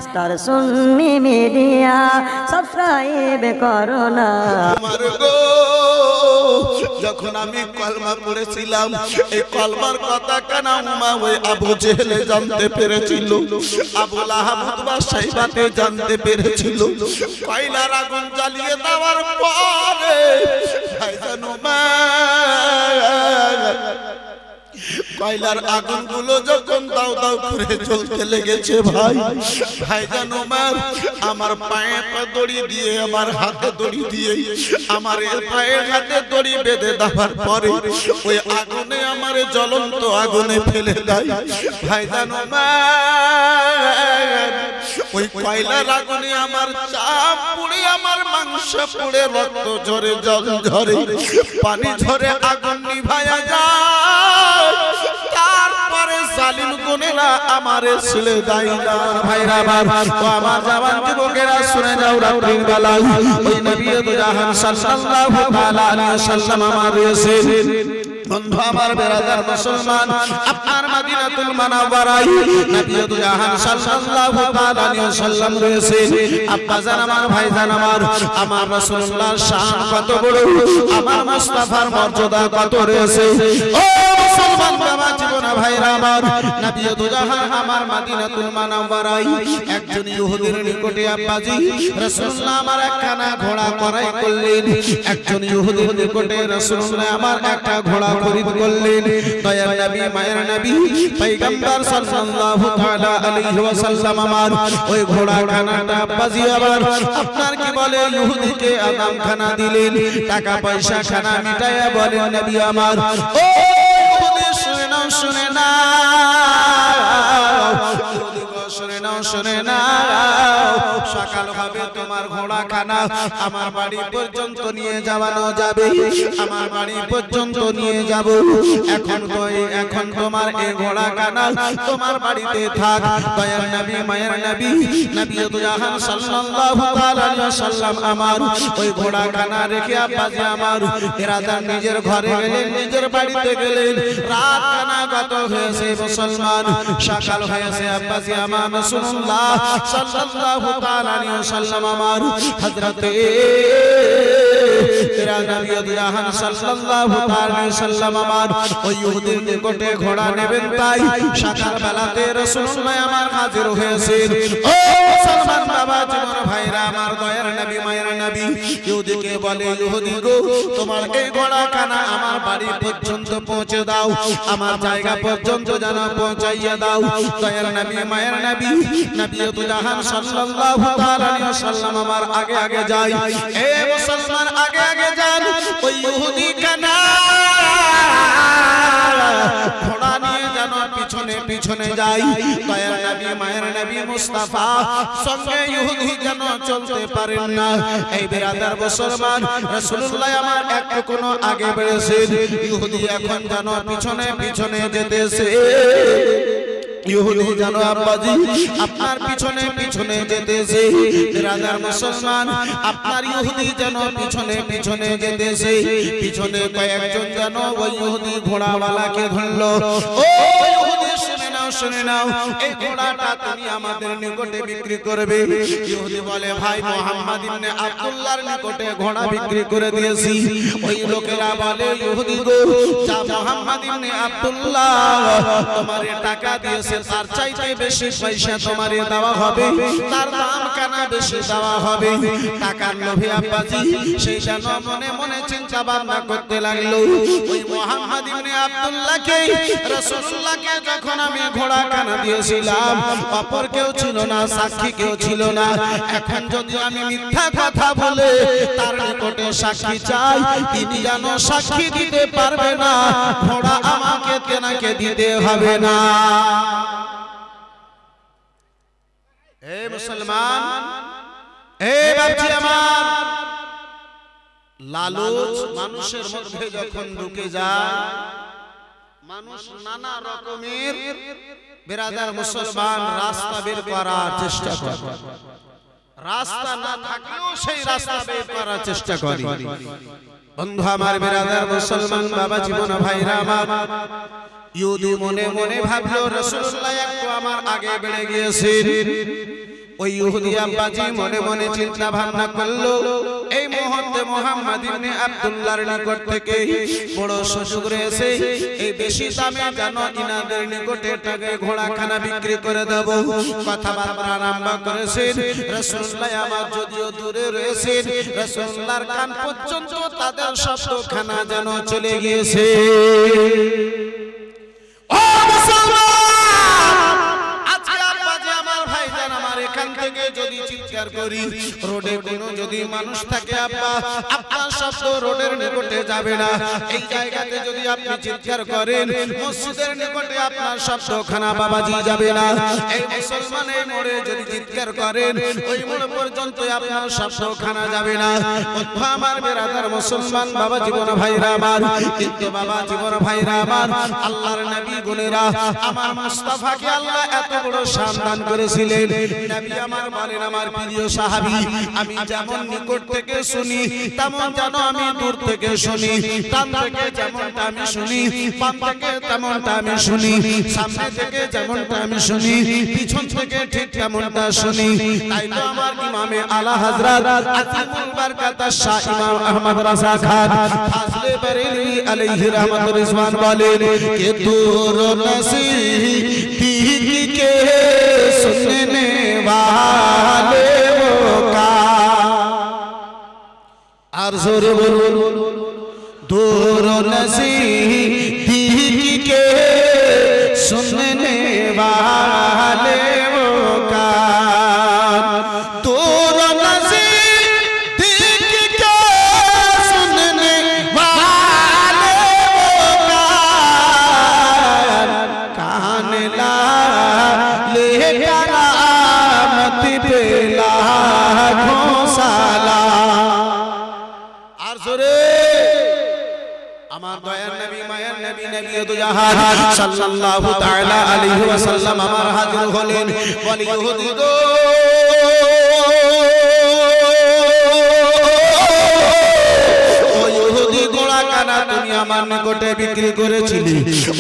Star সুন্নি media subscribe করো না। যখন আমি কলমা পড়েছিলাম এই কলমার কথা কেন ওই আবু জেহেল জানতে পেরেছিল, আবু লাহাব উতবা সাইবাতে জানতে পেরেছিল। কয়লার আগুন জ্বালিয়ে দেওয়ার পরে ভাইজান কয়লার আগুনগুলো যখন দাও দাও করে জ্বলতে লেগেছে ভাইজান ওমর আমার পায়ে দড়ি দিয়ে আমার হাতে দড়ি দিয়ে আমার পায়ের হাতে দড়ি বেঁধে দেওয়ার পরে ওই আগুনে আমার জ্বলন্ত আগুনে ফেলে দেয় ভাইজান ওমর। ওই কয়লার আগুনে আমার চাপ পুড়ে আমার মাংস পুড়ে রক্ত ঝরে জল ঝরে পানি ঝরে আগুন নিভায়া যায়। তারপরে জালিম গুনেরা আমারে ছেড়ে দেয় না। ভাইরা আমার ও আমার জওয়ান যুবকেরা শুনে যাও, রাত্রির বেলা ওই নবী দু জাহান সাল্লাল্লাহু তাআলা আলাইহি ওয়াসাল্লাম আমার রয়েছে। বন্ধু আমার বেরাদার মুসলমান, আপনার মদিনাতুল মুনাওয়ারায় নবী দু জাহান সাল্লাল্লাহু তাআলা আলাইহি ওয়াসাল্লাম রয়েছে। আব্বা জান আমার, ভাই জান আমার রাসূলুল্লাহর শান কত বড়, আমার মুস্তাফার মর্যাদা কত রয়েছে। ও মুসলমান বাবা জীবন ভাইরা আমার, নবী দু জাহান আমার মদিনাতুল মুনাওয়ারায় একজন ইহুদির নিকটে আব্বাজি রাসূলুল্লাহ আমার একখানা ঘোড়া ক্রয় করলেন। একজন ইহুদির নিকটে রাসূলুল্লাহ আমার একটা ঘোড়া খরিদ করলেন। দয়ার নবী মায়ের নবী পয়গম্বর সাল্লাল্লাহু তাআলা আলাইহি ওয়াসাল্লাম আমার ওই ঘোড়া খানাটা আব্বাজি আবার আপনার কি বলে ইহুদিকে আদাম খানা দিলেন, টাকা পয়সা খানা মিটায়া বলেন নবী আমার ও ইহুদি শুনে নাও শুনে নাও শুনে নাও, সকাল হবে তোমার ঘোড়া খানা আমার বাড়ি পর্যন্ত নিয়ে যাওয়ানো যাবে, আমার বাড়ি পর্যন্ত নিয়ে যাব। এখন তোমার এই ঘোড়া খানা তোমার বাড়িতে থাক। দয়ার নবী মায়ের নবী নবী দু জাহান সাল্লাল্লাহু তাআলা আলাইহি ওয়াসাল্লাম আমার ওই ঘোড়া খানা রেখে আব্বাজি আমার ইরাদা নিজের ঘরে গেলেন, নিজের বাড়িতে গেলেন। রাত খানা গত হয়েছে মুসলমান, সকাল হয়েছে আব্বাজি আমার রাসূলুল্লাহ সাল্লাল্লাহু তাআলা আলাইহি ওয়াসাল্লাম আমার হযরতে নবী দু জাহান সাল্লাল্লাহু তাআলা আলাইহি ওয়াসাল্লাম আমার ওই ইহুদির নিকটে ঘোড়া নেবেন, তাই সকাল বেলাতে রাসূলুল্লাহ আমার হাজির হয়েছেন। ও মুসলমান বাবা জীবন ভাইরা আমার, দয়ার নবী মায়ের নবী ইহুদিকে বলে ইহুদি গো তোমার এই ঘোড়া খানা আমার বাড়ি পর্যন্ত পৌঁছে দাও, আমার জায়গা পর্যন্ত যেন পৌঁছাইয়া দাও। দয়ার নবী মায়ের নবী নবী দু জাহান সাল্লাল্লাহু তাআলা আলাইহি ওয়াসাল্লাম আমার আগে আগে যায়। এ মুসলমান আগে আগে যান, ওই ইহুদি খানা ঘোড়া নিয়ে যেন পিছনে পিছনে যায়। দয়ার নবী মায়ের নবী মুস্তাফা সঙ্গে ইহুদি যেন চলতে পারেন না। এই বিরাদার মুসলমান রাসূলুল্লাহ আমার একটু কোনো আগে বেড়েছেন, ইহুদি এখন যেন পিছনে পিছনে যেতেছে। ইহুদি জানো আব্বাজি আপনার পিছনে পিছনে যেতেছে। বিরাদার মুসলমান আপনার ইহুদি যেন পিছনে পিছনে যেতেছে। পিছনে কয়েকজন যেন ওই ইহুদি ঘোড়াওয়ালাকে ধরলো। ও ইহুদি শুনে নাও এই ঘোড়াটা তুমি আমাদের নিকটে বিক্রি করবে। ইহুদি বলে ভাই মুহাম্মদ ইবনে আব্দুল্লাহর নিকটে ঘোড়া বিক্রি করে দিয়েছি। ওই লোকেরা বলে ইহুদি গো যা মুহাম্মদ ইবনে আব্দুল্লাহ তোমার টাকা দিয়েছে তার চাইতে বেশি পয়সা তোমারে দেওয়া হবে, তার দাম কানা বেশি দেওয়া হবে। টাকার লোভে আব্বাজি সেই যেন মনে মনে চিন্তা ভাবনা করতে লাগলো। ওই মুহাম্মদ ইবনে আব্দুল্লাহকে রাসূলুল্লাহকে যখন আমি ঘোড়া কানা দিয়েছিলাম অপর কেউ ছিল না, সাক্ষী কেউ ছিল না। এখন যদি আমি মিথ্যা কথা বলে তার নিকটে সাক্ষী চাই, তিনি যেন সাক্ষী দিতে পারবে না, ঘোড়া আমাকে তেনাকে দিতে হবে না। হে মুসলমান, হে বাপজি আমার, লালচ মানুষের মধ্যে যখন ঢুকে যায় মানুষ নানা রকমের বিরাদার মুসলমান রাস্তা বের করার চেষ্টা করে। রাস্তা না থাকলেও সেই রাস্তা বের করার চেষ্টা করে। বন্ধু আমার, বিরাদার মুসলমান বাবা জীবন ভাইরা আমার, ইহুদি মনে মনে ভাবলো রাসূলুল্লাহ একটু আমার আগে বেড়ে গিয়েছেন। ওই ইহুদি আব্বাজি মনে মনে চিন্তা ভাবনা করলো, এই মুহূর্তে মুহাম্মদ ইবনে আব্দুল্লাহর নিকট থেকে বড় সুযোগ রয়েছে, এই বেশি দামে যেন ইনাদের নিকটে টাকা ঘোড়াখানা বিক্রি করে দেব। কথাবার্তা আরম্ভ করেছেন। রাসূলুল্লাহ আমার যদিও দূরে রয়েছেন, রাসূলুল্লাহর কান পর্যন্ত তাদের শব্দখানা যেন চলে গিয়েছে। ও মুসলমান, আজকে আব্বাজি আমার ভাইজান আমার এখান থেকে যদি চিৎকার করি, রোডে কোনো যদি মানুষ থাকে, আব্বা আপনার শব্দ রোডের নিকটে যাবে না। এই জায়গাতে যদি আপনি চিৎকার করেন, মসজিদের নিকটে আপনার শব্দখানা বাবাজি যাবে না। এই মুসলমানের মোড়ে যদি চিৎকার করেন, ওই মোড় পর্যন্ত আপনার শব্দখানা যাবে না। বন্ধু আমার, বেরাদার মুসলমান বাবা জীবন ভাইরা আমার, কিন্তু বাবা জীবন ভাইরা আমার, আল্লাহর নবী গুণেরা আমার মুস্তাফাকে আল্লাহ এত বড় শান দান করেছিলেন। নবী আমার বলেন, আমার প্রিয় সাহাবী, আমি যেমন নিকট থেকে শুনি তেমন যেন আমি দূর থেকে শুনি, ডান থেকে যেমনটা আমি শুনি, বাম থেকে তেমনটা আমি শুনি, সামনে থেকে যেমনটা আমি শুনি, পিছন থেকে ঠিক তেমনটা শুনি। তাই তো আমার ইমামে আলা হযরত আজিমুল বারকাত শাহ ইমাম আহমদ রাজা খান ফাজলে বরেলভী আলাইহি রহমতুর রিজওয়ান বলেন कि दूर नज़दीक के सुनने वाले वो का अर्ज़ बोल दूर नज़दीक के सुनने वाले वो का दूर नज़दीक के सुनने वाले वो का कान ला ले करामत पे लाखों साला आरज़ुरे আমার দয়ার নবী মায়ার নবী নবী দুজাহান সাল্লাল্লাহু তাআলা আলাইহি ওয়াসাল্লাম আমার হাজির হলেন। বলি ইহুদি গো, ওই ইহুদি গোড়া কানা তুমি আমার নিকটে বিক্রি করেছিলে।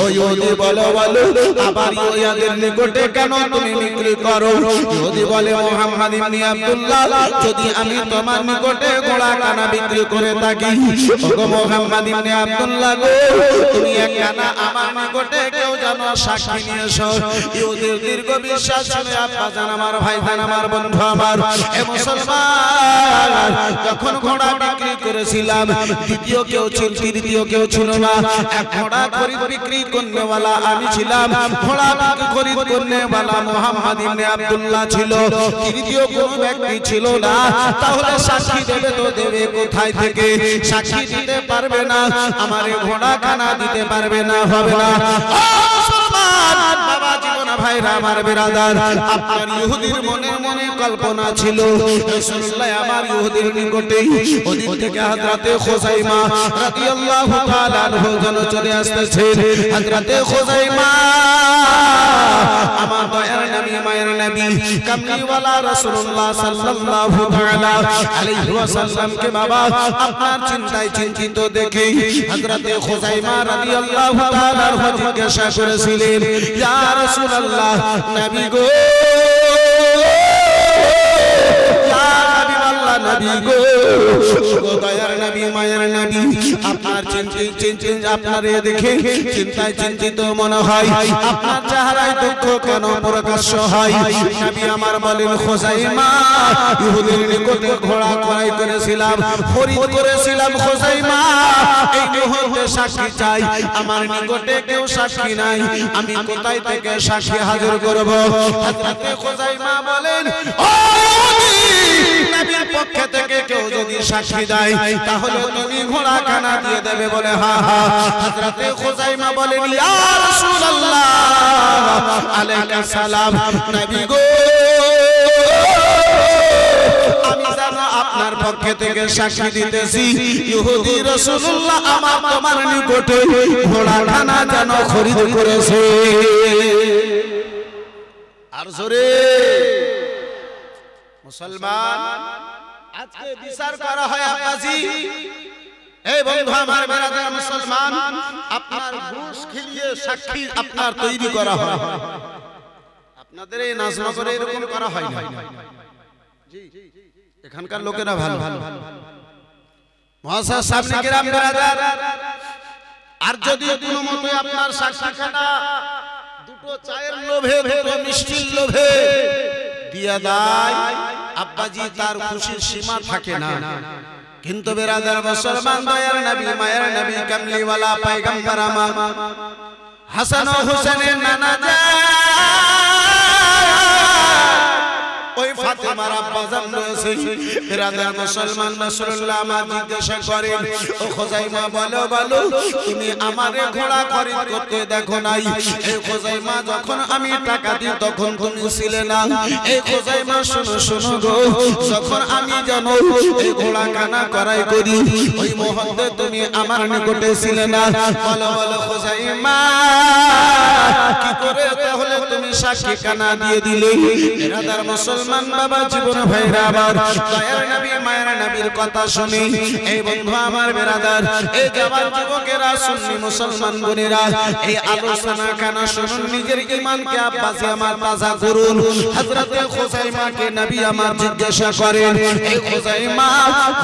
ওই ইহুদি বলো বলো, আবার ইয়াদের নিকটে কেন তুমি বিক্রি করো? ইহুদি বলে, মুহাম্মদ ইবনে আব্দুল্লাহ, যদি আমি তোমার নিকটে গোড়া কানা বিক্রি করে থাকি, ওগো মুহাম্মদ ইবনে আব্দুল্লাহ গো, তুমি এক কানা আমার নিকটে কেউ যেন সাক্ষী নিয়ে এসো। ইহুদির দীর্ঘ বিশ্বাস শুনে আব্বা জান আমার, ভাই জান আমার, বন্ধু আমার, এ মুসলমান, যখন ঘোড়া বিক্রি করেছিলাম, দ্বিতীয় কেউ ছিল, তৃতীয় কেউ ছিল না। এক ঘোড়া খরিদ বিক্রি করনেওয়ালা আমি ছিলাম, ঘোড়া খরিদ করনেওয়ালা মুহাম্মদ ইবনে আব্দুল্লাহ ছিল, তৃতীয় কোনো ব্যক্তি ছিল না। তাহলে সাক্ষী দেবে তো দেবে কোথায় থেকে? সাক্ষী দিতে পারবে না, আমার ঘোড়া খানা দিতে পারবে না, হবে না। বাবা জীবন ভাইরা আমার, বেরাদার, আপনার ইহুদির মনে মনে কল্পনা ছিল রাসূলুল্লাহ আমার ইহুদির নিকটে ওদিক থেকে হযরতে খুযাইমা রাদিয়াল্লাহু তাআলা আনহু যেন চলে আসতেছেন। হযরতে খুযাইমা আমার দয়ার নবী মায়ের নবী কামলিওয়ালা রাসূলুল্লাহ সাল্লাল্লাহু তাআলা আলাইহি ওয়াসাল্লামকে বাবা আপনার চিন্তায় চিন্তিত দেখে হযরতে খুযাইমা রাদিয়াল্লাহু তাআলা আনহু জিজ্ঞাসা করেছিলেন, ইয়া রাসূলুল্লাহ, নবী গো, ইয়া হাবিবাল্লাহ, নবী গো, গো দয়ার নবী মায়ের নবী, আপনার আপনার দেখে চিন্তায় চিন্তিত মনে হয়, আপনার চেহারায় দুঃখ কেন প্রকাশ হয়? নবী আমার বলেন, খুযাইমা, ইহুদির নিকটে ঘোড়া ক্রয় করেছিলাম, খরিদ করেছিলাম। খুযাইমা, এই মুহূর্তে সাক্ষী চাই, আমার নিকটে কেউ সাক্ষী নাই, আমি কোথায় থেকে সাক্ষী হাজির করব? হযরতে খুযাইমা বলেন, ও নবীর পক্ষ থেকে কেউ যদি সাক্ষী দেয়, তাহলে তুমি ঘোড়া খানা দিয়ে দেবে? বলে, হ্যাঁ হ্যাঁ। হযরতে খুযাইমা বলেন, ইয়া রাসূলুল্লাহ আলাইহিস সালাম, নবী গো, আমি জানো আপনার পক্ষ থেকে সাক্ষী দিতেছি, ইহুদি রাসূলুল্লাহ আমার তোমার নিকটে ঘোড়া খানা যেন খরিদ করেছে। আর জোরে মুসলমান, আজকে বিচার করা হয় আব্বাজি, এই বন্ধু আমার, বেরাদার মুসলমান, আপনার ঘুষ খেলিয়ে সাক্ষী আপনার তৈরি করা হয়। আপনাদের এই নাজনগরে এরকম করা হয় না। এখানকার লোকেরা ভালো মহাশয় সামনে গ্রাম বেরাদার। আর যদি কোনো মতে আপনার সাক্ষীখানা দুটো চায়ের লোভে দুটো মিষ্টির লোভে দিয়া দেয়, আব্বাজি তার খুশির সীমা থাকে না। কিন্তু বেরাদার মুসলমান দয়ার নবী মায়ের নবী কামলিওয়ালা পয়গম্বর আমার হাসান ও হুসেনের নানা ওই ফাতেমার আব্বা জান রয়েছে। বেরাদার মুসলমান রাসূলুল্লাহ আমার জিজ্ঞাসা করেন, ও খুজাইমা বলো বলো তুমি আমারে ঘোড়া খরিদ করতে দেখো নাই? এই খুজাইমা যখন আমি টাকা দিই তখন তুমি ছিলে না। এই খুজাইমা শোনো শোনো গো, যখন আমি জানো এই ঘোড়া কানা করাই করি ওই মুহূর্তে তুমি আমার নিকটে ছিলে না। বলো বলো খুজাইমা কি করে তাহলে তুমি সাক্ষী কানা দিয়ে দিলে? বেরাদার মুসলমান বাবা জীবন ভাইরা আমার দয়ার নবী মায়ের নবীর কথা শুনি এই বন্ধু আমার বেরাদার এই জওয়ান যুবকেরা সুন্নি মুসলমান বোনেরা এই আলোচনা কানা শুনুন, নিজের ঈমানকে আব্বাসি আমার তাজা করুন। হযরতে খুজাইমাকে নবী আমার জিজ্ঞাসা করেন, এই খুজাইমা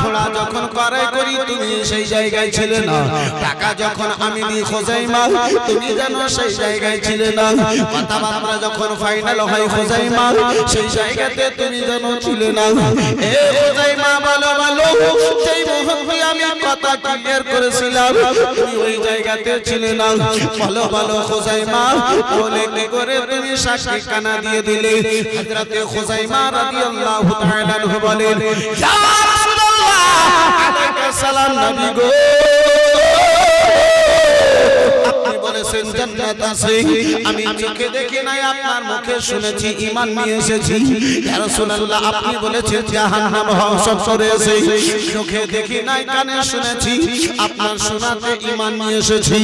ঘোড়া যখন করাই করি তুমি সেই জায়গায় ছিলে না? টাকা যখন আমি দিই খুজাইমা তুমি জানো সেই জায়গায় ছিলে না? কথাবার্তা যখন ফাইনাল হয় খুজাইমা সেই জায়গাতে তুমি জানো ছিলে না? এ খুজাইমা বলো বলো সেই মুহূর্তে আমি কথা ক্লিয়ার করেছিলাম তুমি ওই জায়গাতে ছিলে না? বলো বলো খুজাইমা বলে কি করে তুমি সাক্ষী কানা দিয়ে দিলে? হযরতে খুজাইমা রাদিয়াল্লাহু তাআলা আনহু বলেন, ইয়া রাসূলুল্লাহ আলাইহিস সালাম নবী গো আপনি বলেছেন জান্নাত আছে, আমি চোখে দেখি নাই আপনার মুখে শুনেছি ঈমান নিয়ে এসেছি। ইয়া রাসূলুল্লাহ আপনি বলেছেন জাহান্নাম সব সরে আছে, চোখে দেখি নাই কানে শুনেছি আপনার শোনাতে ঈমান নিয়ে এসেছি।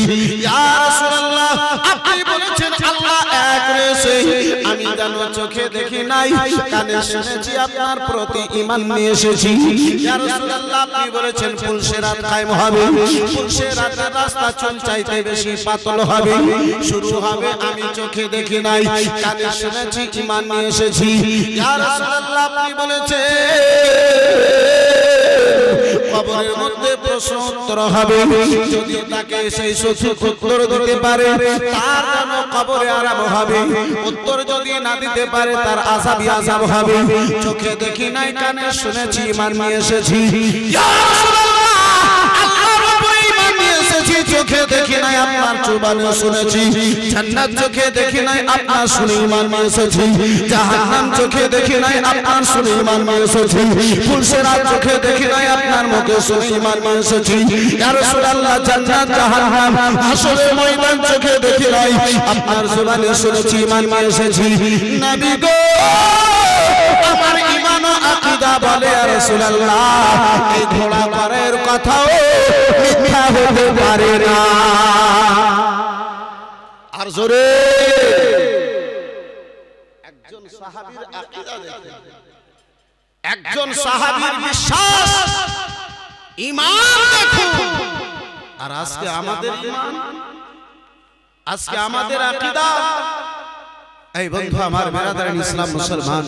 ইয়া রাসূলুল্লাহ আপনি বলেছেন আল্লাহ এক রয়েছে, আমি জানো চোখে দেখি নাই কানে শুনেছি আপনার প্রতি ঈমান নিয়ে এসেছি। ইয়া রাসূলুল্লাহ আপনি বলেছেন ফুলসেরাত কায়েম হবে, ফুলসেরাতের রাস্তা চল চাইতে বেশি পাতল হবে, শুরু হবে আমি চোখে দেখি নাই কানে শুনেছি ঈমান নিয়ে এসেছি। ইয়া রাসূলুল্লাহ আপনি বলেছেন কবরের মধ্যে প্রশ্ন উত্তর হবে, যদি তাকে সেই সঠিক উত্তর দিতে পারে তার জন্য কবরে আরাম হবে, উত্তর যদি না দিতে পারে তার আযাবই আযাব হবে। চোখে দেখি নাই কানে শুনেছি ঈমান নিয়ে এসেছি। ইয়া রাসূলুল্লাহ আল্লাহর উপরে ঈমান নিয়ে এসেছি, চোখে দেখি নাই আপনার জবানে শুনেছি, জান্নাত চোখে দেখি নাই আপনার শুনে ঈমান নিয়ে এসেছি, জাহান্নাম চোখে দেখি নাই আপনার শুনে ঈমান নিয়ে এসেছি, ফুলসেরাত চোখে দেখি নাই আপনার মুখে শুনে ঈমান নিয়ে এসেছি। ইয়া রাসূলুল্লাহ জান্নাত জাহান্নাম হাসরের ময়দান চোখে দেখি নাই আপনার জবানে শুনেছি ঈমান নিয়ে এসেছি। নবী গো আমার ঈমান ও আকীদা বলে ইয়া রাসূলুল্লাহ এই ঘোড়া করার কথাও মিথ্যা হতে পারে না। আর জোরে একজন সাহাবীর আকীদা দেখেন, একজন সাহাবীর বিশ্বাস ঈমান দেখুন। আর আজকে আমাদের ঈমান, আজকে আমাদের আকীদা। এই বন্ধু আমার বেরাদারান ইসলাম মুসলমান,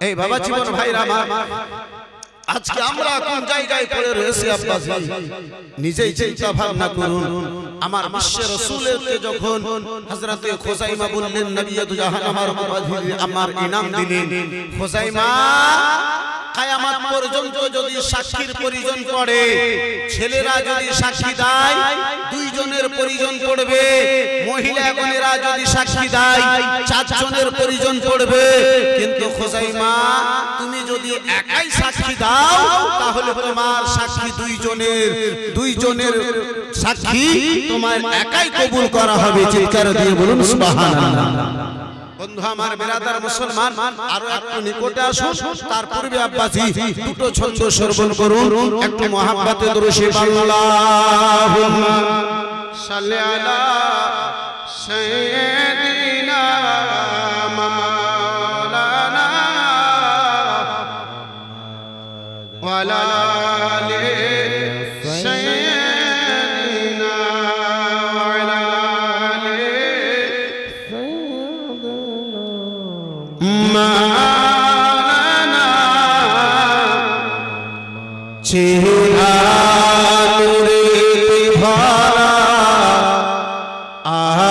এই বাবা জীবন ভাইরা আমার আজকে আমরা কোন জায়গায় পড়ে রয়েছি আব্বাজি নিজেই চিন্তা ভাবনা করুন। আমার বিশ্বের রাসূলকে যখন হযরতে খুজাইমা বললেন নবী জাহান আমার ইনাম দিলেন, খুজাইমা কিয়ামত পর্যন্ত যদি সাক্ষীর প্রয়োজন পড়ে, ছেলেরা যদি সাক্ষী দেয় দুইজনের প্রয়োজন পড়বে, মহিলাগণেরা যদি সাক্ষী দেয় চারজনের প্রয়োজন পড়বে, কিন্তু খুজাইমা তুমি যদি একাই সাক্ষী দাও তাহলে তোমার সাক্ষী দুইজনের সাক্ষী তোমার একাই কবুল করা হবে। চিৎকার দিয়ে বলুন সুবহানাল্লাহ। বন্ধু আমার বেরাদার মুসলমান আরো একটু নিকটে আসুন, তার পূর্বে আব্বাজি দুটো ছন্দ শ্রবণ করুন, একটু মহাব্বতে দরুদ শরীফ আল্লাহুম্মা সাল্লি আলা সাইয়্যিদিনা মাওলানা ওয়া আলা আলি সাইয়্যিদিনা ওয়া আলা আলি চেহারা নূরে ভরা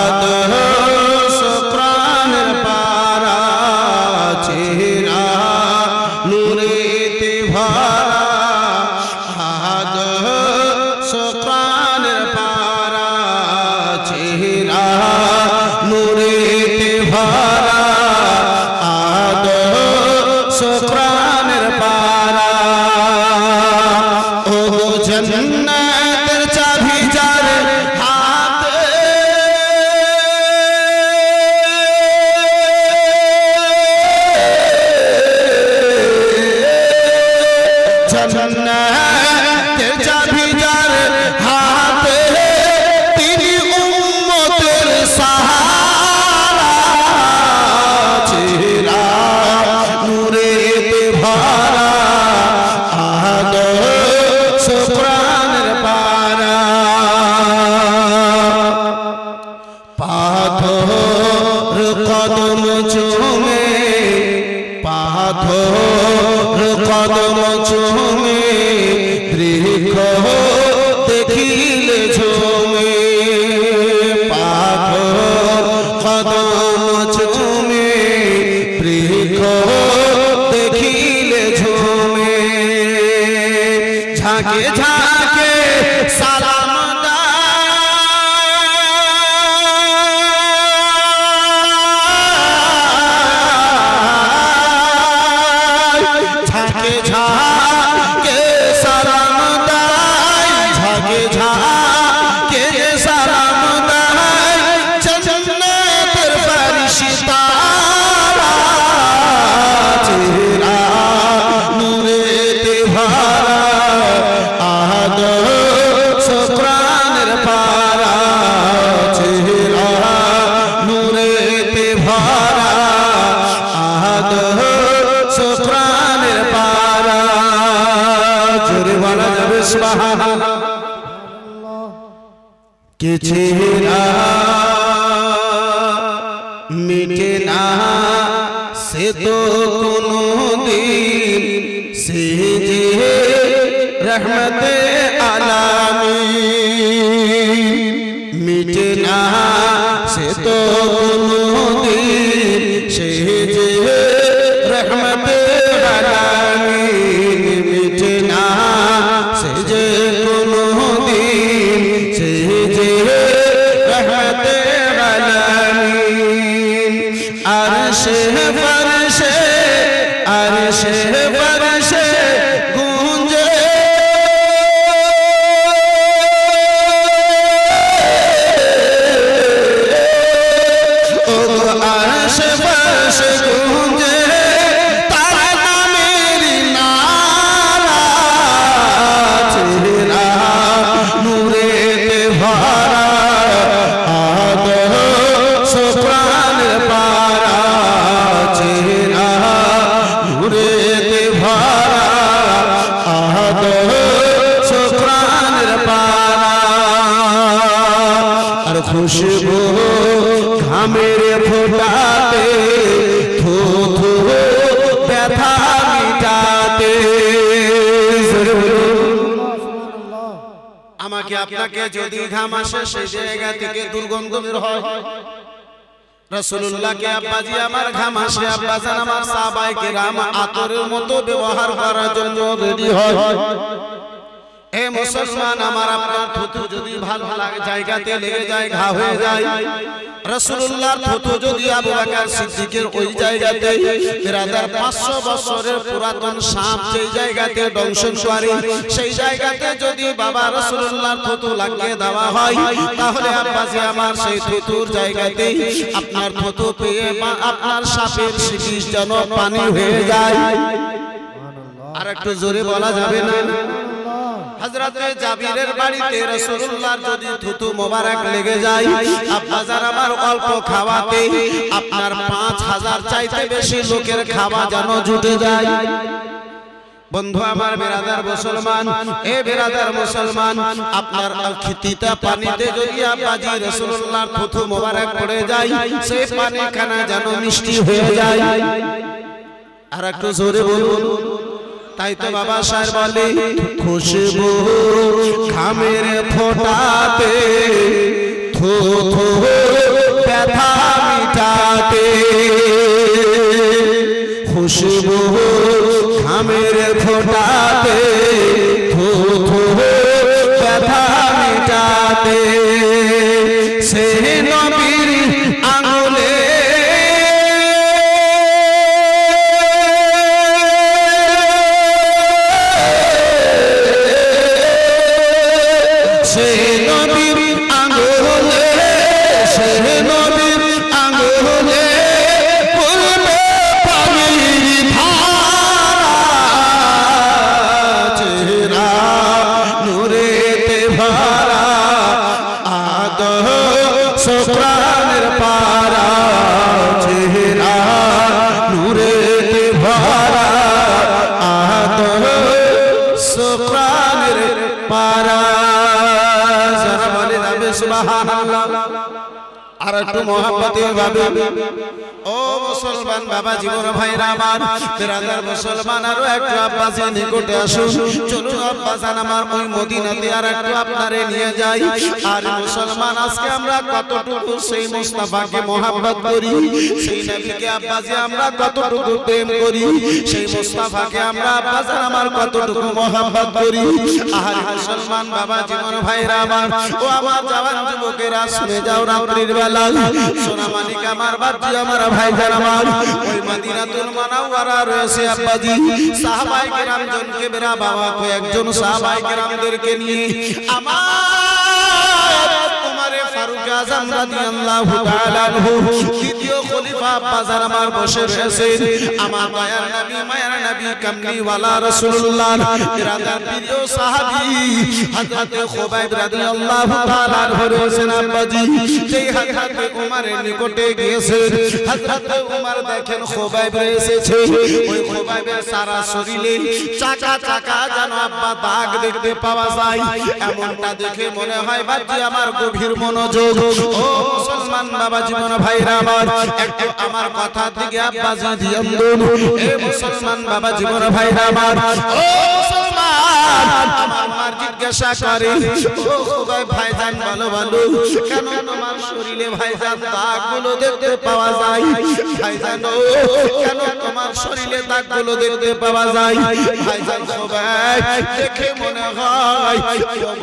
আদর্শ প্রাণের পারা চেহারা নূরে ভরা আদর্শ প্রাণের পারা চেহারা নূরে ভরা আদর্শ প্রাণের পারা ও জান্নাতের চাবি যার হাতে জান্নাতের চাবি যার হাতে তিনি উম্মতের সাহারা চেহারা নূরে ভরা আদর্শ প্রাণের পারা পাথর কদম চুমে পাথর কদম চুমে বৃক্ষ দেখিলে ঝুমে পাথর কদম চুমে বৃক্ষ দেখিলে ঝুমে ঝাঁকে ঝাঁকে সালাম ঝাঁকে ঝাঁকে সালাম দাই ঝাঁকে ঝাঁকে সালাম দাই জান্নাতের ফারিশতারা চেহারা নূরে ভরা আদর্শ প্রাণের পারা চেহারা নূরে ভরা আদর্শ প্রাণের পারা জোরে বলা যাবে সুবহানাল্লাহ কে চেহারা মিটে না সে তো কোনো দিন সে যে রহমতে আলামিন মিটে না সে তো কোনো দিন সে যে রহমতে আলামিন মিটে না সে যে কোনো দিন সে যে রহমতে আলামিন আরশে ফরশে আরশে ফরশে গূंजे ও আরশে ফরশে গূंजे তার নামের নারা চেহারা নূরে ভরা আদর্শ প্রাণের পারা চেহারা নূরে ভরা আদর্শ প্রাণের পারা আর খুশবু ঘামের ফোটাতে থু থু ব্যথা মিটাতে আমাকে আপনাকে যদি ঘাম আসে সেই জায়গা থেকে দুর্গন্ধ বের হয় রাসূলুল্লাহকে আব্বাজি আমার ঘাম আসে আব্বাজান আমার সাহাবায়ে কেরাম আতরের মতো ব্যবহার করার জন্য রেডি হয় এ মুসলমান আমার আপনার থুতু যদি ভালো লাগে জায়গাতে লেগে যায় ঘা হয়ে যায় রাসূলুল্লাহর থুতু যদি আবু বকর সিদ্দিকের ওই জায়গাতে বিরাদার 500 বছরের পুরাতন সাপ যেই জায়গাতে দংশন করে সেই জায়গাতে যদি বাবা রাসূলুল্লাহর থুতু লাগিয়ে দেওয়া হয় তাহলে আব্বাজি আমার সেই থুতুর জায়গাতে আপনার থুতু পেয়ে আপনার সাপের শিকিস যেন পানি হয়ে যায় আর একটু জোরে বলা যাবে না হযরত জাবিরের বাড়িতে রাসূলুল্লাহর যদি থুতু মোবারক লেগে যায় আব্বাজান আমার অল্প খাওয়াতে আপনার 5000 চাইতে বেশি লোকের খাওয়া যেন জুটে যায় বন্ধু আমার বিরাদার মুসলমান এ বিরাদার মুসলমান আপনার খিতিতা পানিতে যদি আব্বাজি রাসূলুল্লাহর থুতু মোবারক পড়ে যায় সেই পানিখানা যেন মিষ্টি হয়ে যায় আর একটু জোরে বলুন তাই তো বাবা সাহেব বলে খুশবু ঘামের ফোঁটাতে থো থো ব্যথা মিটাতে খুশবু ঘামের ফোঁটাতে থো থো ব্যথা মিটাতে সে নবীর আঙুলে সে নবীর আঙুলে সে নবীর আঙুলে পড়বে পানির ধারা চেহারা নূরেতে ভরা আদর্শ প্রাণের পারা চেহারা নূরেতে ভরা আদর্শ প্রাণের পারা যারা বলে যাবে সুবহানাল্লাহ আর একটু মহব্বতে ভাবে ও মুসলমান বাবা জীবন ভাইরা আমার বিরাদার মুসলমান আরো একটু আব্বাসের নিকটে আসুন চলুন আব্বাসান আমার ওই মদিনাতে আর একটু আপনারে নিয়ে যাই আর মুসলমান আজকে আমরা কতটুকু সেই মুস্তাফাকে মহব্বত করি সেই নবীকে আব্বাসে আমরা কতটুকু প্রেম করি সেই মুস্তাফাকে আমরা আব্বাসান আমার কতটুকু মহব্বত করি আর মুসলমান বাবা জীবন ভাইরা আমার ও আমার জওয়ান যুবকেরা শুনে যাও রাত্রির বেলা সোনা মানিক আমার বাচ্চা আমার ভাইজান আমার ওই মদিনাতুল মুনাওয়ারা রয়েছে আব্বাজি সাহাবায়ে কেরাম জনকে বেরা বাবা কয়েকজন সাহাবায়ে কেরামদেরকে নিয়ে আমার উমরে ফারুক আযম রাদিয়াল্লাহু তাআলা আনহু দ্বিতীয় খলিফা আব্বাজান আমার বসে রয়েছেন আমার দয়ার নবী মায়ার নবী কামলি ওয়ালা রাসূলুল্লাহ বিরাদার প্রিয় সাহাবী হযরত খুবাইব রাদিয়াল্লাহু তাআলা আনহু রয়েছেন আব্বাজি সেই হযরত উমরের নিকটে গিয়েছেন হযরত উমর দেখেন খুবাইব এসেছে ওই খুবাইবের সারা শরীরে চাকা চাকা যেন আব্বা দাগ দেখতে পাওয়া যায় এমনটা দেখে মনে হয় বাজি আমার গভীর মনোযোগ ও মুসলমান বাবা জীবন ভাইরা আমার একটু আমার কথা দিকে আব্বা ধ্যান দিন এ মুসলমান বাবা জীবন ভাইরা আমার ও মুসলমান আমার জিজ্ঞাসা করে ও খুবাইব ভাইজান বলো বলো কেন তোমার শরীরে ভাইজান দাগগুলো দেখতে পাওয়া যায় ভাইজান কেন তোমার শরীরে দাগগুলো দেখতে পাওয়া যায় ভাইজান খুবাইব দেখে মনে হয়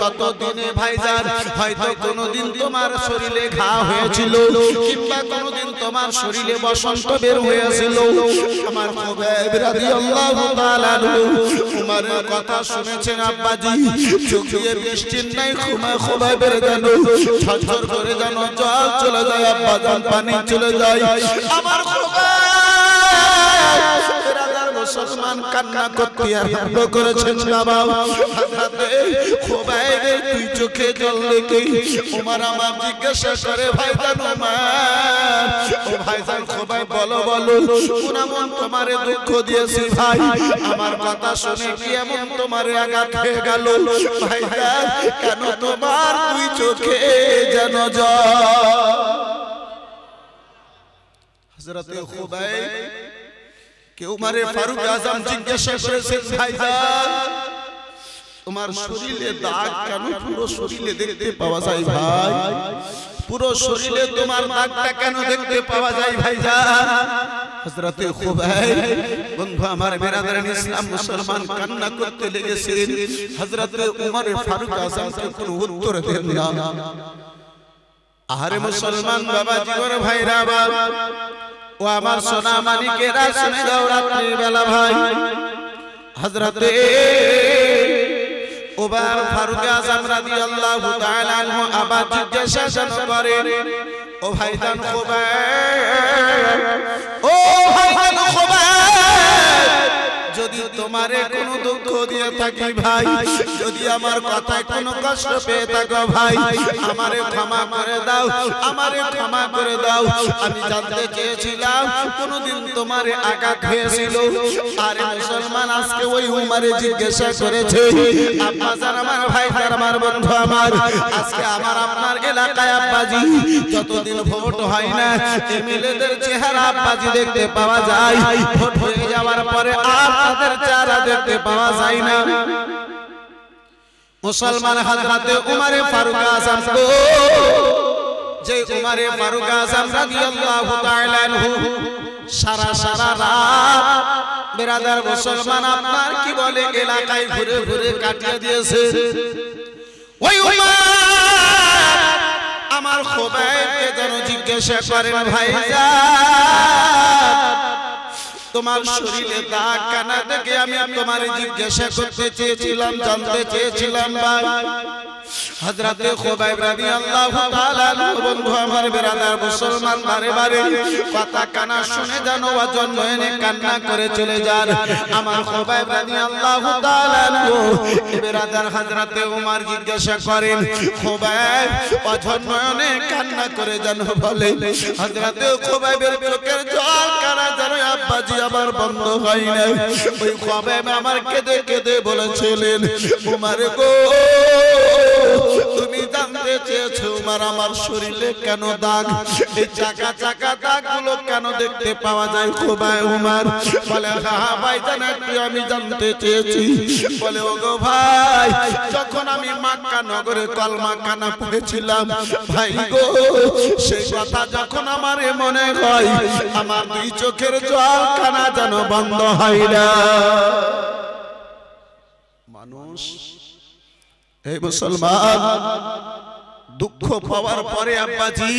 গত দিনে ভাইজান হয়তো কোনোদিন তোমার শরীরে ঘা হয়েছিল কিংবা কোনোদিন তোমার শরীরে বসন্ত বের হয়েছিল আমার খুবাইব রাদিয়াল্লাহু তাআলা আনহু উমরের কথা শুনেছেন আব্বাজি চোখে বৃষ্টির নাই খুবাইবের যেন ঝরঝর করে যেন জল চলে যায় আব্বাজান পানি চলে যায় আমার মুসলমান কান্না করতে আরম্ভ করেছেন বাবা হযরত খুবাইব দুই চোখে জল লেগে ওমর আমার জিজ্ঞাসা করে ভাইজান ওমর ও ভাইজান খুবাইব বলো বলো কোন এমন তোমারে দুঃখ দিয়েছি ভাই আমার কথা শুনে কি এমন তোমারে আঘাত হয়ে গেল ভাইজান কেন তোমার দুই চোখে যেন জল হযরত খুবাইব কেউ উমরে ফারুক আযম জিজ্ঞাসা করেছেন ভাইজান তোমার শরীরে দাগ কেন পুরো শরীরে দেখতে পাওয়া যায় ভাই পুরো শরীরে তোমার দাগটা কেন দেখতে পাওয়া যায় ভাইজান হযরত খুবাইব বন্ধু আমার বিরাদরান ইসলাম মুসলমান কান্না করতে লেগেছেন হযরত উমরে ফারুক আযমকে কোনো উত্তর দেন না আরে মুসলমান বাবা জীবন ভাইরা বাবা ও আমার সোনা মানিকেরা শুনে যাও রাত্রির বেলা ভাই হযরতে ওমর ফারুক আযম রাদিয়াল্লাহু তাআলা আনহু আবার জিজ্ঞাসা করেন ও ভাইজান খুবাইব ও ভাইজান খুবাইব যদি তোমারে কোনো দুঃখ দিয়ে থাকি ভাই যদি আমার কথায় কোনো কষ্ট পেয়ে থাকো ভাই আমারে ক্ষমা করে দাও আমারে ক্ষমা করে দাও আমি জানতে চেয়েছিলাম কোনদিন তোমারে আঘাত হয়েছিল আরে মুসলমান মুসলমান আজকে ওই উমারে জিজ্ঞাসা করেছে, আব্বাজান আমার ভাই আমার বন্ধু আমার, আজকে আমার আপনার এলাকায় আব্বাজি যতদিন ভোট হয় না এমএলএদের চেহারা আব্বাজি দেখতে পাওয়া যায়, ভোট হয়ে যাওয়ার পরে আর তাদের চেহারা দেখতে পাওয়া যায় না। মুসলমান হযরতে উমরে ফারুক আযম গো, যে উমরে ফারুক আযম রাদিয়াল্লাহু তাআলা আনহু সারা রাত বিরাদার মুসলমান আপনার কি বলে এলাকায় ঘুরে ঘুরে কাটিয়ে দিয়েছে। ওই উমর আমার খোবাইবকে যেন জিজ্ঞাসা করেন, ভাইজান তোমার শরীরে দাগ কানা দেখে আমি তোমারে জিজ্ঞাসা করতে চেয়েছিলাম, জানতে চেয়েছিলাম ভাই। হযরতে খুবাইব রাদিয়াল্লাহু তাআলা বন্ধু আমার বিরাদার মুসলমান বারে বারে কথা কানা শুনে যেন অজন্মে কান্না করে চলে যান। আমার খুবাইব রাদিয়াল্লাহু তাআলা বিরাদার হযরতে উমর জিজ্ঞাসা করেন, খুবাইব অজন্মে কান্না করে যেন বলে, হযরতে খুবাইবের চোখের জল কানা যেন আব্বাজি আমার বন্ধ হয় না। ওই খুবাইব আমার কেঁদে কেঁদে বলেছিলেন, উমর গো তুমি জানতে চেয়েছো উমর আমার শরীরে কেন দাগ, এই চাকা চাকা দাগগুলো কেন দেখতে পাওয়া যায়? খুবাইব উমর বলে, হ্যাঁ ভাইজান একটু আমি জানতে চেয়েছি। বলে, ওগো ভাই যখন আমি মক্কা নগরে কলমা কানা পড়েছিলাম ভাই গো, সেই কথা যখন আমার মনে হয় আমার দুই চোখের জল কানা যেন বন্ধ হয় না। মানুষ এই মুসলমান দুঃখ পাওয়ার পরে আব্বাজি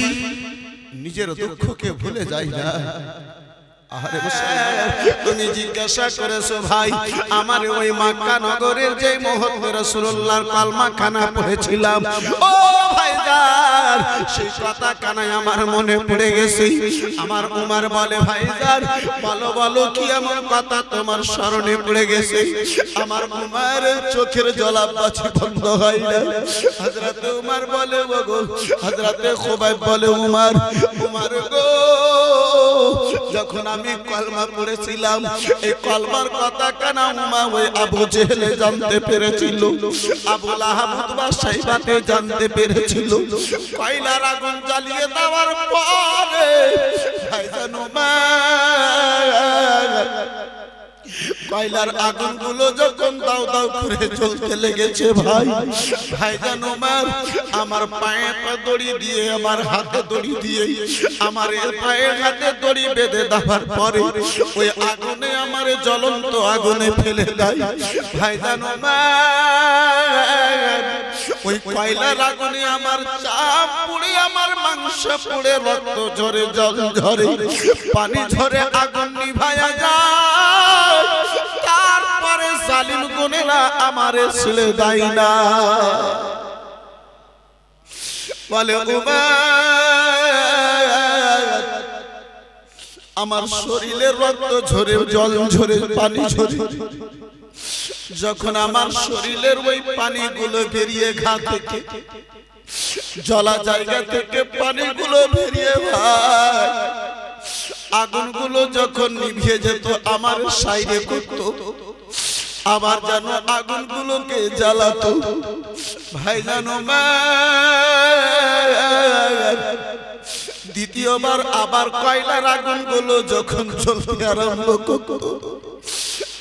নিজের দুঃখকে ভুলে যায় না। আরে মুসলমান তুমি জিজ্ঞাসা করেছো ভাই আমার ওই মক্কা নগরের যে মুহূর্তে রাসূলুল্লাহর কলমা খানা পড়েছিলাম, ও ভাইজান সেই কথা কানাই আমার মনে পড়ে গেছে। আমার উমর বলে, ভাইজান বলো বলো কি এমন কথা তোমার স্মরণে পড়ে গেছে? আমার উমরের চোখের জল আব্বাজি বন্ধ হয় না। হযরতে উমর বলে, ওগো হযরতে খুবাইব বলে, উমর গো যখন আমি কলমা পড়েছিলাম এই কলমার কথা কানা উমা ওই আবু জেহেল জানতে পেরেছিল, আবু লাহাব উতবা সাইবাতে জানতে পেরেছিল। কয়লার আগুন জ্বালিয়ে দেওয়ার পরে ভাইজান উমর কয়লার আগুনগুলো যখন দাও দাও করে জ্বলতে লেগেছে ভাইজান উমর আমার পায়ে দড়ি দিয়ে আমার হাতে দড়ি দিয়ে আমার পায়ে হাতে দড়ি বেঁধে দেওয়ার পরে ওই আগুনে আমার জ্বলন্ত আগুনে ফেলে দেয়। ভাইজান উমর ওই কয়লার আগুনে আমার চাপ পুড়ে আমার মাংস পুড়ে রক্ত ঝরে জল ঝরে পানি ঝরে আগুন নিভায়া যায়, তারপরে জালিম গুনেরা আমারে ছেড়ে দেয় না। বলে আমার শরীরে রক্ত ঝরে জল ঝরে পানি ঝরে, যখন আমার শরীরের ওই পানিগুলো বেরিয়ে ঘা থেকে জলা জায়গা থেকে পানিগুলো বেরিয়ে ভাই আগুনগুলো যখন নিভিয়ে যেত আমার সাইডে করতো, আবার যেন আগুনগুলোকে জ্বালাতো। ভাইজান দ্বিতীয়বার আবার কয়লার আগুনগুলো যখন জ্বলতে আরম্ভ করতো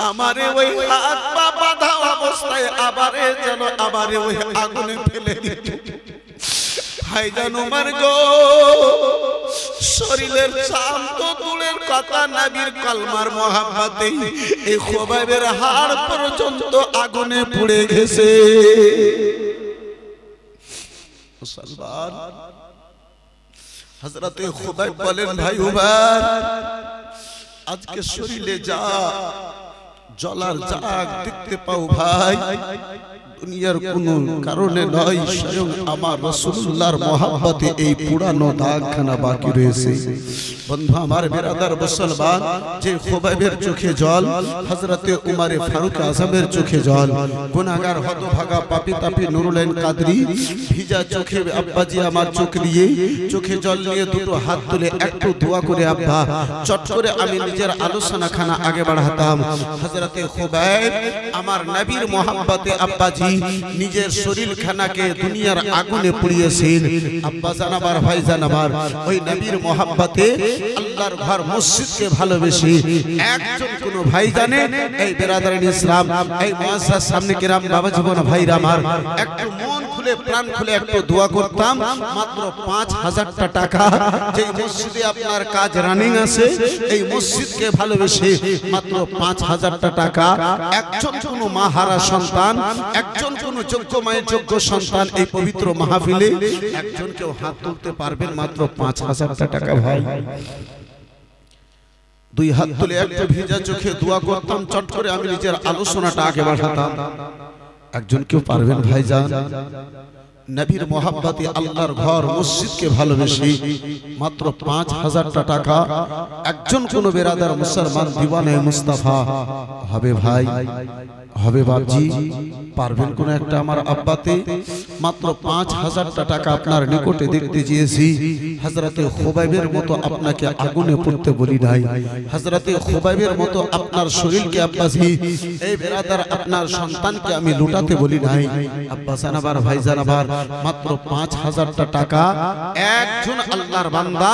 আমারে ওই হাত পা বাঁধা অবস্থায় আবারে যেন আবারে ওই আগুনে ফেলে দিত। ভাইজান উমর গো শরীরের চাম তো দূরের কথা, নবীর কলমার মহাব্বতে এই খুবাইবের হাড় পর্যন্ত আগুনে পুড়ে গেছে। মুসলমান হযরতে খুবাইব বলেন, ভাই উমর আজকে শরীরে যা জলার জাগ দেখতে পাও ভাই, দুনিয়ার কোনো কারণে নয়, স্বয়ং আমার রাসূলুল্লাহর মহব্বতে এই পুরানো দাগখানা বাকি রয়েছে। বন্ধু আমার বিরাদার মুসলমান, যে খুবাইবের চোখে জল, হযরতে উমরে ফারুক আযমের চোখে জল, গুনাহগার হতভাগা পাপী তাপী নুরুল আইন কাদরি ভিজা চোখে আব্বাজি আমার চোখ নিয়ে চোখে জল নিয়ে দুটো হাত তুলে একটু দোয়া করে আব্বা চট করে আমি নিজের আলোচনাখানা আগে বাড়াতাম। হযরতে খুবাইব আমার নবীর মহব্বতে আব্বাজি নিজের শরীরখানাকে দুনিয়ার আগুনে পুড়িয়েছেন। আব্বা জানাবার ভাই জানাবার ওই নবীর মহব্বতে আল্লাহর ঘর মসজিদকে ভালোবেসে একজন কোন ভাই জানে এই বিরাদারান ইসলাম এই মুআজ্জাজ সামনে কিরাম বাবা জীবন ভাইরা আমার একটু মন খুলে প্রাণ খুলে একটু দোয়া করতাম। মাত্র 5000 টাকা যে মসজিদে আপনার কাজ রানিং আছে, এই মসজিদকে ভালোবেসে মাত্র 5000 টাকা একজন কোন মাহারা সন্তান, একজন কোন যোগ্য মায়ের যোগ্য সন্তান এই পবিত্র মাহফিলে একজন কেউ হাত তুলতে পারবেন মাত্র 5000 টাকা ভাই। দুই হাত তুলে একটু ভিজা চোখে দোয়া করতাম, চট করে আমি নিজের আলোচনাটা আগে বাড়াতাম। একজন কেউ পারবেন ভাইজান? নবীর মহব্বতে আল্লাহর ঘর মসজিদকে ভালোবেসে মাত্র 5000 টাকা একজন কোন বেরাদার মুসলমান দিওয়ানে মুস্তাফা হবে ভাই, হবে বাপজি? পারবেন কোন একটা আমার আব্বাতে মাত্র 5000 টাকা আপনার নিকটে দেখতে চেয়েছি। হযরতে খুবাইবের মতো আপনাকে আগুনে পুড়তে বলি নাই, হযরতে খুবাইবের মতো আপনার শরীরকে আব্বাজি এই বেরাদার আপনার সন্তানকে আমি লুটাতে বলি নাই। আব্বা জানাবার ভাই জানাবার মাত্র 5000 টাকা একজন আল্লাহর বান্দা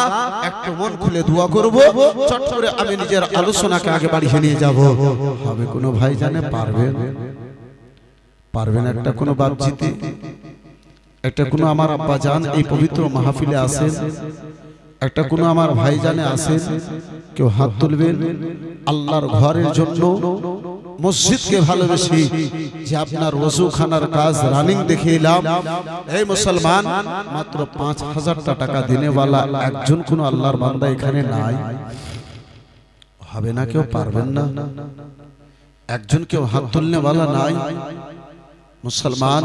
একটু মন খুলে দোয়া করব, চট করে আমি নিজের আলোচনাকে আগে বাড়িয়ে নিয়ে যাব। হবে কোন ভাই জানে? পারবেন? পারবেন একটা কোন বাপজিতে, একটা কোন আমার আব্বা জান এই পবিত্র মাহফিলে আছেন, একটা কোন আমার ভাই জানে আছেন, কেউ হাত তুলবেন? আল্লাহর ঘরের জন্য মসজিদকে ভালোবেসে যে আপনার ওযুখানার কাজ রানিং দেখে এলাম, এই মুসলমান মাত্র 5000 টাকা দিনেওয়ালা একজন কোন আল্লাহর বান্দা এখানে নাই? হবে না? কেউ পারবেন না? একজন কেউ হাত তুলনে वाला নাই? মুসলমান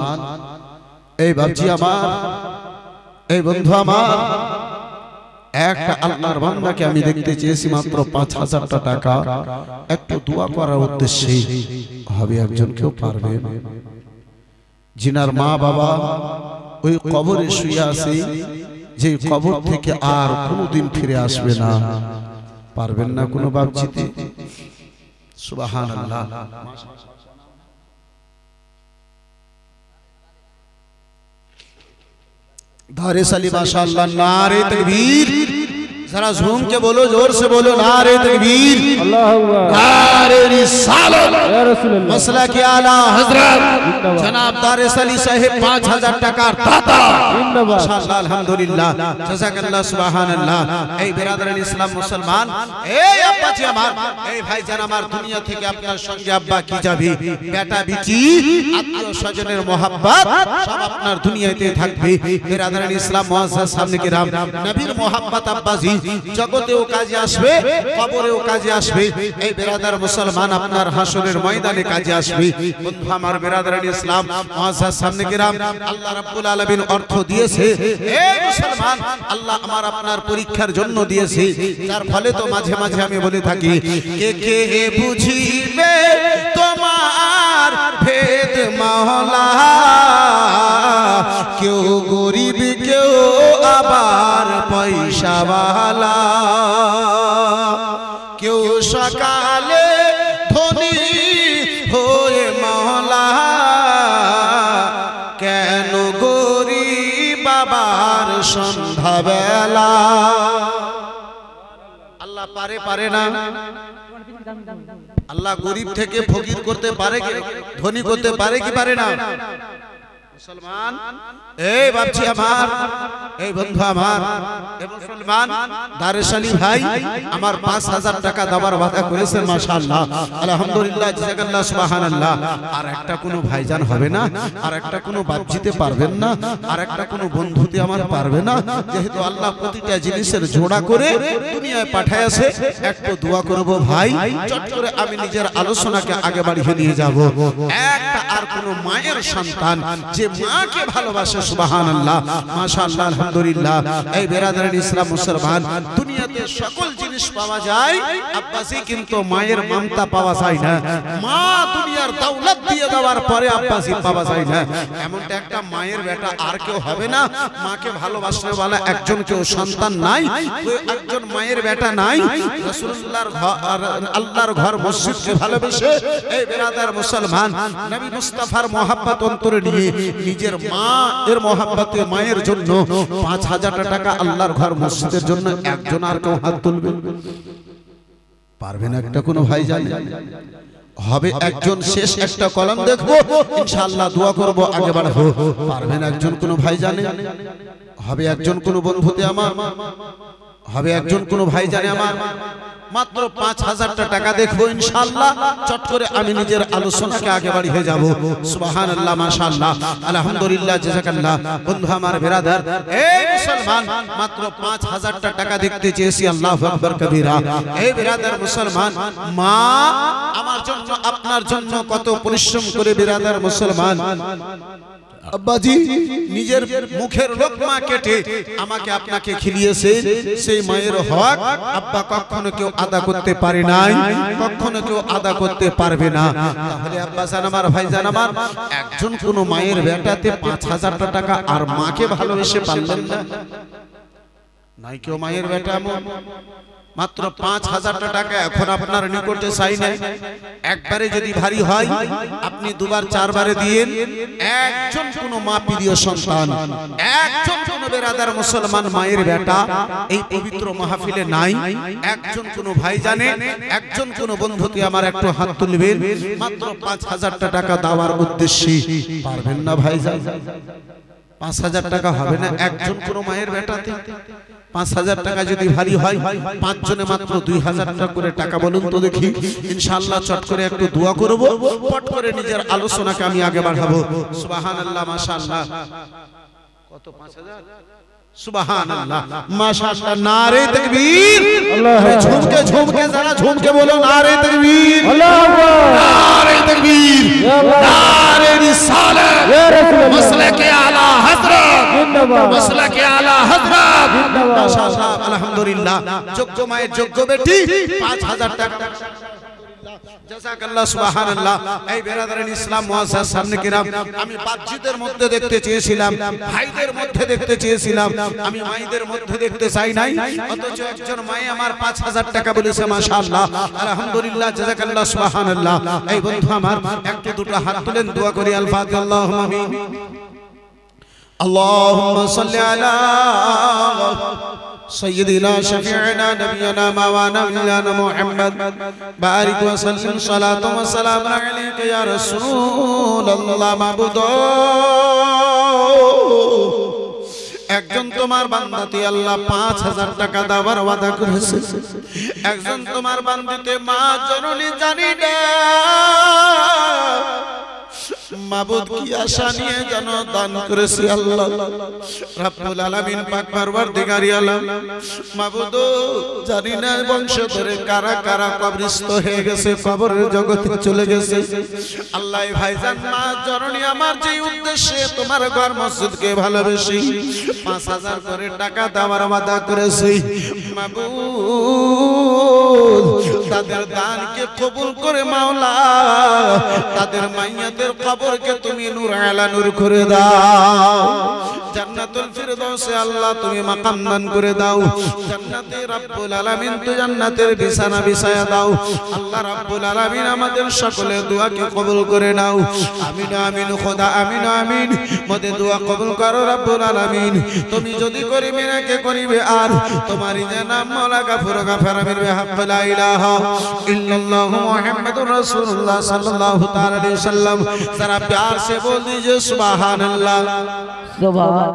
এই বাপজি আমার, এই বন্ধু আমার, একটা আল্লাহর বান্দাকে আমি দেখতে চেয়েছি মাত্র 5000 টাকা একটু দোয়া করার উদ্দেশ্যে। হবে একজন কেউ পারবে? জিনার মা বাবা ওই কবরে শুয়ে আছে, যে কবর থেকে আর কোনোদিন ফিরে আসবে না, পারবেন না কোনো বাপজিতে? সুবহানাল্লাহ। धारे साली माशाअल्लाह, नारे तकबीर, जरा झूम के बोलो, जोर से बोलो, नारे तकबीर, अल्लाहु अकबर, नारे रिसालत, या रसूल अल्लाह, मसला के आला हजरत जनाब दारे साली साहेब 5000 টাকা দাতা। माशाअल्लाह, अल्हम्दुलिल्लाह, জাযাকাল্লাহ, সুবহানাল্লাহ। এই বিরাদরান ইসলাম মুসলমান, এই আব্বাজি আমার, এই ভাইজান আমার, দুনিয়া থেকে আপনার সঙ্গে আব্বা কি যাবে, বেটা বিটি আত্মীয় স্বজনের মোহাব্বত সব আপনার দুনিয়াতে থাকবে। বিরাদরান ইসলাম মুআজ্জাজ সামনে কিরাম, নবীর মোহাব্বত আব্বাজি জগতেও কাজে আসবে, কবরেও কাজে আসবে। এই বিরাদার মুসলমান আপনার হাসরের ময়দানে কাজে আসবে। বন্ধু আমার বিরাদারান ইসলাম মুআজ্জাজ সামনে কিরাম, আল্লাহ রাব্বুল আলামিন অর্থ দিয়েছে, এই মুসলমান আল্লাহ আমার আপনার পরীক্ষার জন্য দিয়েছে। যার ফলে তো মাঝে মাঝে আমি বলে থাকি, কে কে বুঝিবে তোমার ভেদ মাওলা, কেউ গরিব কেউ আবার পয়সাওয়ালা, কেউ সকালে ধনী হয়ে মাওলা, কেন গরিব আবার সন্ধ্যাবেলা। আল্লাহ পারে, পারে না? আল্লাহ গরিব থেকে ফকির করতে পারে কি, ধনী করতে পারে কি পারে না? মুসলমান এই বাপজি আমার, এই বন্ধু আমার, এই মুসলমান দারেশালী ভাই আমার 5000 টাকা দেওয়ার ওয়াদা করেছেন। মাশাআল্লাহ, আলহামদুলিল্লাহ, জাযাকাল্লাহ, সুবহানাল্লাহ। আর একটা কোনো ভাইজান হবে না, আর একটা কোনো বাপজিতে পারবেন না, আর একটা কোনো বন্ধুতে আমার পারবে না, যেহেতু আল্লাহ প্রতিটা জিনিসের জোড়া করে দুনিয়ায় পাঠাইছে। একটু দোয়া করব ভাই, চট করে আমি নিজের আলোচনাকে আগে বাড়িয়ে নিয়ে যাব। একটা আর কোন মায়ের সন্তান যে মাকে ভালোবাসে, সুবহানাল্লাহ, মাশাআল্লাহ, আলহামদুলিল্লাহ। এই বেরাদারান ইসলাম মুসলমান, দুনিয়াতে সকল জিনিস পাওয়া যায় আব্বাসি, কিন্তু মায়ের মমতা পাওয়া যায় না। মা দুনিয়ার দৌলত দিয়ে দেওয়ার পরে আব্বাসি পাওয়া যায় না। এমনটা একটা মায়ের বেটা আর কেউ হবে না। মাকে ভালোবাসনে वाला একজন কেউ সন্তান নাই, একজন মায়ের বেটা নাই। রাসূলুল্লাহর ঘর, আল্লাহর ঘর, মসজিদকে ভালোবেসে এই বেরাদার মুসলমান নবী মুস্তাফার মহব্বত অন্তরে নিয়ে নিজের মা এর মহব্বতে মায়ের জন্য 5000 টাকা আল্লাহর ঘর মসজিদের জন্য একজন আর কেউ হাত তুলবে পারবেন? একটা কোনো ভাই জানে হবে একজন? শেষ একটা কলম দেখবো, ইনশাআল্লাহ দোয়া করব, আগে বাড়বো। পারবেন একজন কোনো ভাই জানে? হবে একজন কোনো বন্ধুতে আমার? হবে একজন কোনো ভাই জানে আমার? মাত্র 5000 টাকা দেখবো ইনশাআল্লাহ। চট করে আমি নিজের আলোচনাকে আগে বাড়িয়ে যাব। সুবহানাল্লাহ, মাশাআল্লাহ, আলহামদুলিল্লাহ, জাযাকাল্লাহ। বন্ধু আমার, বেরাদার, এই মুসলমান মাত্র 5000 টাকা দেখতে চেয়েছি। আল্লাহু আকবার কবীরা। এই বেরাদার মুসলমান, মা আমার জন্য আপনার জন্য কত পরিশ্রম করে বেরাদার মুসলমান আব্বাজি নিজের মুখের লোকমা কেটে আমাকে আপনাকে খিলিয়েছে। সেই মায়ের হক আব্বা কখনো কেউ আদা করতে পারে নাই, কখনো কেউ আদা করতে পারবে না। তাহলে আব্বা জান আমার, ভাই জান আমার, একজন কোন মায়ের বেটাতে 5000 টাকা আর মাকে ভালোবেসে পারলেন না? নাই কেউ মায়ের বেটা এমন? মাত্র 5000 টাকা এখন আপনার নিকটে চাই না। একবারে যদি ভারী হয় আপনি দুবার চারবারে দিয়েন। একজন কোন মা প্রিয় সন্তান, একজন কোন বেরাদার মুসলমান মায়ের বেটা এই পবিত্র মাহফিলে নাই? একজন কোন ভাই জানে, একজন কোন বন্ধুকে আমার একটু হাত তুলবেন মাত্র 5000 টাকা দেওয়ার উদ্দেশ্যে? পারবেন না ভাই জান? 5000 টাকা হবে না একজন কোন মায়ের বেটাতে? 5000 টাকা যদি ভারী হয়, 5 জনে মাত্র 2000 টাকা করে টাকা বলুন তো দেখি। ইনশাআল্লাহ চট করে একটু দোয়া করব, পট করে নিজের আলোচনাকে আমি আগে বাড়াবো। সুবহানাল্লাহ, মাশাআল্লাহ। কত? 5000? সুবহানাল্লাহ, মাশাআল্লাহ। নারে তাকবীর! ঝুমকে ঝুমকে যারা ঝুমকে বলো নারে তাকবীর, আল্লাহু আকবার, নারে তাকবীর, নারে রিসালাত, ইয়া রাসূলুল্লাহ, মাসলাকে আলা হযরত, জিন্দাবাদ, মাসলাকে আলা হযরত, জিন্দাবাদ, মাশাআল্লাহ, আলহামদুলিল্লাহ। যোগ্য মায়ের যোগ্য বেটি 5000 টাকা। জাযাকাল্লাহ, সুবহানাল্লাহ। এই বেরাদারান ইসলাম মুআজ্জাজ সামনে কিরাম, আমি বাচ্চাদের মধ্যে দেখতে চেয়েছিলাম, ভাইদের মধ্যে দেখতে চেয়েছিলাম, আমি মায়েদের মধ্যে দেখতে চাই নাই। অথচ একজন মায়ে আমার 5000 টাকা বলেছে। মাশাআল্লাহ, আলহামদুলিল্লাহ, জাযাকাল্লাহ, সুবহানাল্লাহ। এই বন্ধু আমার একটু দুটো হাত তুলেন, দোয়া করি। আল ফাতিহা। আল্লাহুম্মা আমিন। আল্লাহুম্মা সাল্লি আলা سيدنا شفيعنا نبينا مولانا محمد بارك وسلم صلاة وسلام عليك يا رسول الله معبود। একজন তোমার বান্দাতে আল্লাহ 5000 টাকা দেওয়ার ওয়াদা করেছে। একজন তোমার বান্দাতে মা জননী জানি না মাবুদ কি আশা নিয়ে যেন দান করেছে। আল্লাহ রাব্বুল আলামিন পাক পরওয়ারদিগার আলম মাবুদ জানি না বংশ ধরে কারা কারা কবরস্থ হয়ে গেছে, কবরের জগতে চলে গেছে। আল্লাহ ভাইজান মা জননী আমার যে উদ্দেশ্যে তোমার ঘর মসজিদকে ভালোবেসে 5000 করে টাকা দেওয়ার ওয়াদা করেছে, মাবুদ তাদের দানকে কবুল করে মাওলা তাদের মাইয়াদের কবরকে তুমি নূর আলা নূর করে দাও। জান্নাতুল ফিরদাউসে আল্লাহ তুমি মাকাম দান করে দাও। জান্নাতে রব্বুল আলামিন তো জান্নাতের বিছানা বিছায়া দাও। আল্লাহ রব্বুল আলামিন আমাদের সকলের দোয়াকে কবুল করে নাও। আমিন আমিন খোদা, আমিন আমিন। মোদের দোয়া কবুল করো রব্বুল আলামিন। তুমি যদি করিবে না কে করিবে আর তোমারই যে নাম মাওলা গাফুর গাফার আমিন বিহাক্ক লা ইলাহা इल्लल्लाहु मुहम्मदुर रसूलुल्लाह सल्लल्लाहु अलैहि वसल्लम। जरा प्यार से बोल दीजिए सुभान अल्लाह। सुभान